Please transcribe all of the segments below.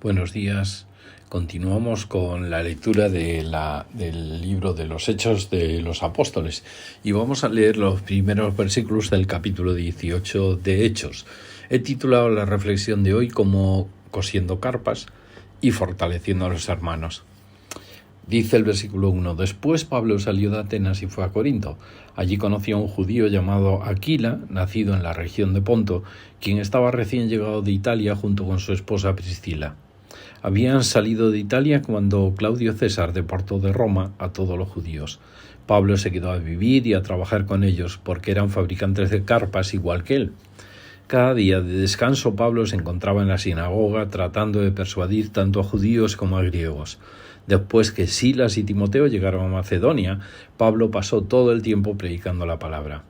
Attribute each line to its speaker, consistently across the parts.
Speaker 1: Buenos días. Continuamos con la lectura del libro de los Hechos de los Apóstoles y vamos a leer los primeros versículos del capítulo 18 de Hechos. He titulado la reflexión de hoy como Cosiendo carpas y fortaleciendo a los hermanos. Dice el versículo 1: Después Pablo salió de Atenas y fue a Corinto. Allí conoció a un judío llamado Aquila, nacido en la región de Ponto, quien estaba recién llegado de Italia junto con su esposa Priscila. Habían salido de Italia cuando Claudio César deportó de Roma a todos los judíos. Pablo se quedó a vivir y a trabajar con ellos porque eran fabricantes de carpas igual que él. Cada día de descanso Pablo se encontraba en la sinagoga tratando de persuadir tanto a judíos como a griegos. Después que Silas y Timoteo llegaron a Macedonia, Pablo pasó todo el tiempo predicando la palabra.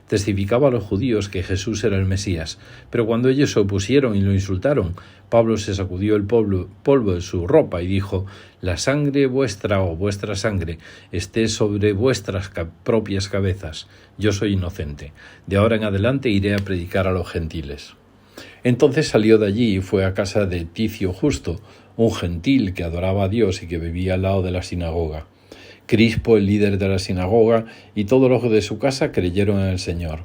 Speaker 1: Testificaba a los judíos que Jesús era el Mesías, pero cuando ellos se opusieron y lo insultaron, Pablo se sacudió el polvo de su ropa y dijo: «La sangre vuestra o vuestra sangre esté sobre vuestras propias cabezas. Yo soy inocente. De ahora en adelante iré a predicar a los gentiles». Entonces salió de allí y fue a casa de Ticio Justo, un gentil que adoraba a Dios y que vivía al lado de la sinagoga. Crispo, el líder de la sinagoga, y todos los de su casa creyeron en el Señor.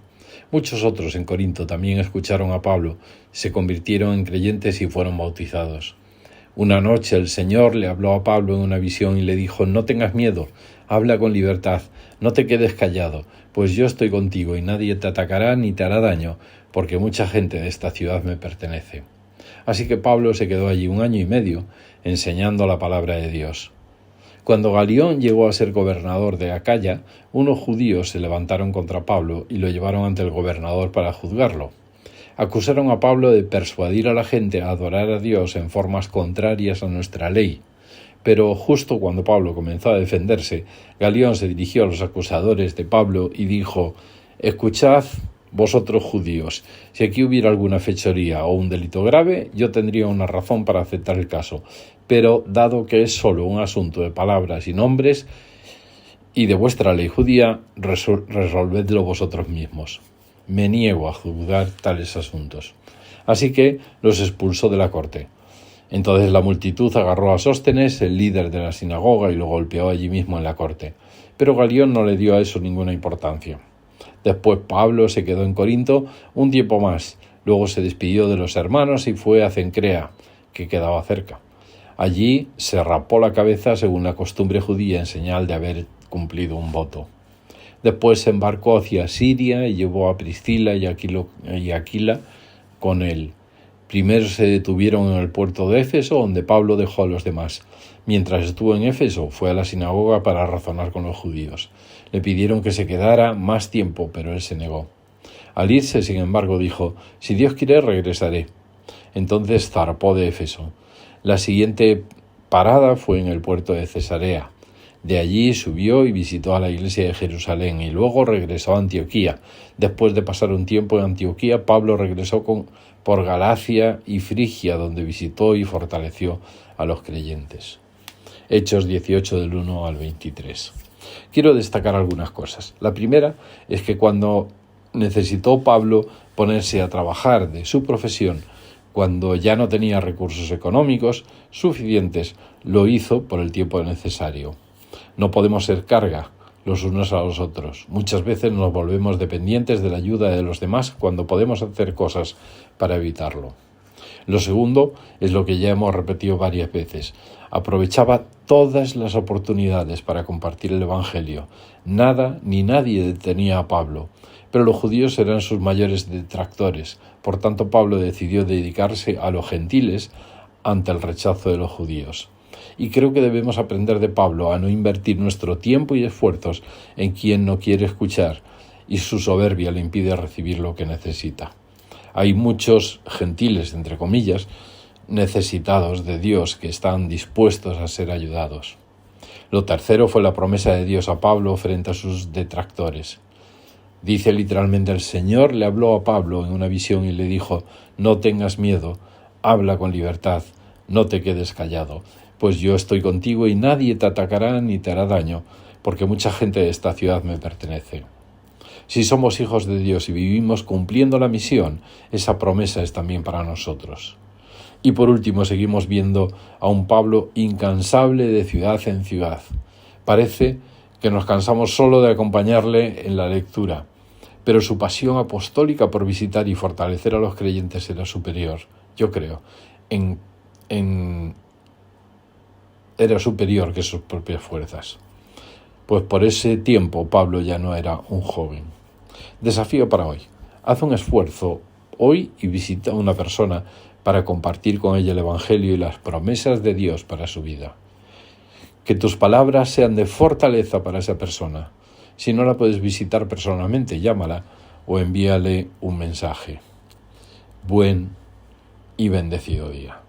Speaker 1: Muchos otros en Corinto también escucharon a Pablo, se convirtieron en creyentes y fueron bautizados. Una noche el Señor le habló a Pablo en una visión y le dijo: «No tengas miedo, habla con libertad, no te quedes callado, pues yo estoy contigo y nadie te atacará ni te hará daño, porque mucha gente de esta ciudad me pertenece». Así que Pablo se quedó allí 1 año y medio, enseñando la palabra de Dios. Cuando Galión llegó a ser gobernador de Acaya, unos judíos se levantaron contra Pablo y lo llevaron ante el gobernador para juzgarlo. Acusaron a Pablo de persuadir a la gente a adorar a Dios en formas contrarias a nuestra ley. Pero justo cuando Pablo comenzó a defenderse, Galión se dirigió a los acusadores de Pablo y dijo: «Escuchad, vosotros judíos, si aquí hubiera alguna fechoría o un delito grave, yo tendría una razón para aceptar el caso. Pero dado que es solo un asunto de palabras y nombres y de vuestra ley judía, resolvedlo vosotros mismos. Me niego a juzgar tales asuntos». Así que los expulsó de la corte. Entonces la multitud agarró a Sóstenes, el líder de la sinagoga, y lo golpeó allí mismo en la corte. Pero Galión no le dio a eso ninguna importancia. Después Pablo se quedó en Corinto un tiempo más. Luego se despidió de los hermanos y fue a Cencrea, que quedaba cerca. Allí se rapó la cabeza según la costumbre judía en señal de haber cumplido un voto. Después se embarcó hacia Siria y llevó a Priscila y Aquila con él. Primero se detuvieron en el puerto de Éfeso, donde Pablo dejó a los demás. Mientras estuvo en Éfeso, fue a la sinagoga para razonar con los judíos. Le pidieron que se quedara más tiempo, pero él se negó. Al irse, sin embargo, dijo: «Si Dios quiere, regresaré». Entonces zarpó de Éfeso. La siguiente parada fue en el puerto de Cesarea. De allí subió y visitó a la iglesia de Jerusalén y luego regresó a Antioquía. Después de pasar un tiempo en Antioquía, Pablo regresó por Galacia y Frigia, donde visitó y fortaleció a los creyentes. Hechos 18 del 1 al 23. Quiero destacar algunas cosas. La primera es que cuando necesitó Pablo ponerse a trabajar de su profesión, cuando ya no tenía recursos económicos suficientes, lo hizo por el tiempo necesario. No podemos ser carga los unos a los otros. Muchas veces nos volvemos dependientes de la ayuda de los demás cuando podemos hacer cosas para evitarlo. Lo segundo es lo que ya hemos repetido varias veces. Aprovechaba todas las oportunidades para compartir el Evangelio. Nada ni nadie detenía a Pablo. Pero los judíos eran sus mayores detractores. Por tanto, Pablo decidió dedicarse a los gentiles ante el rechazo de los judíos. Y creo que debemos aprender de Pablo a no invertir nuestro tiempo y esfuerzos en quien no quiere escuchar y su soberbia le impide recibir lo que necesita. Hay muchos gentiles, entre comillas, necesitados de Dios que están dispuestos a ser ayudados. Lo tercero fue la promesa de Dios a Pablo frente a sus detractores. Dice literalmente: el Señor le habló a Pablo en una visión y le dijo: «No tengas miedo, habla con libertad, no te quedes callado, pues yo estoy contigo y nadie te atacará ni te hará daño, porque mucha gente de esta ciudad me pertenece». Si somos hijos de Dios y vivimos cumpliendo la misión, esa promesa es también para nosotros. Y por último seguimos viendo a un Pablo incansable de ciudad en ciudad. Parece que nos cansamos solo de acompañarle en la lectura, pero su pasión apostólica por visitar y fortalecer a los creyentes era superior, yo creo, era superior que sus propias fuerzas. Pues por ese tiempo Pablo ya no era un joven. Desafío para hoy. Haz un esfuerzo hoy y visita a una persona para compartir con ella el Evangelio y las promesas de Dios para su vida. Que tus palabras sean de fortaleza para esa persona. Si no la puedes visitar personalmente, llámala o envíale un mensaje. Buen y bendecido día.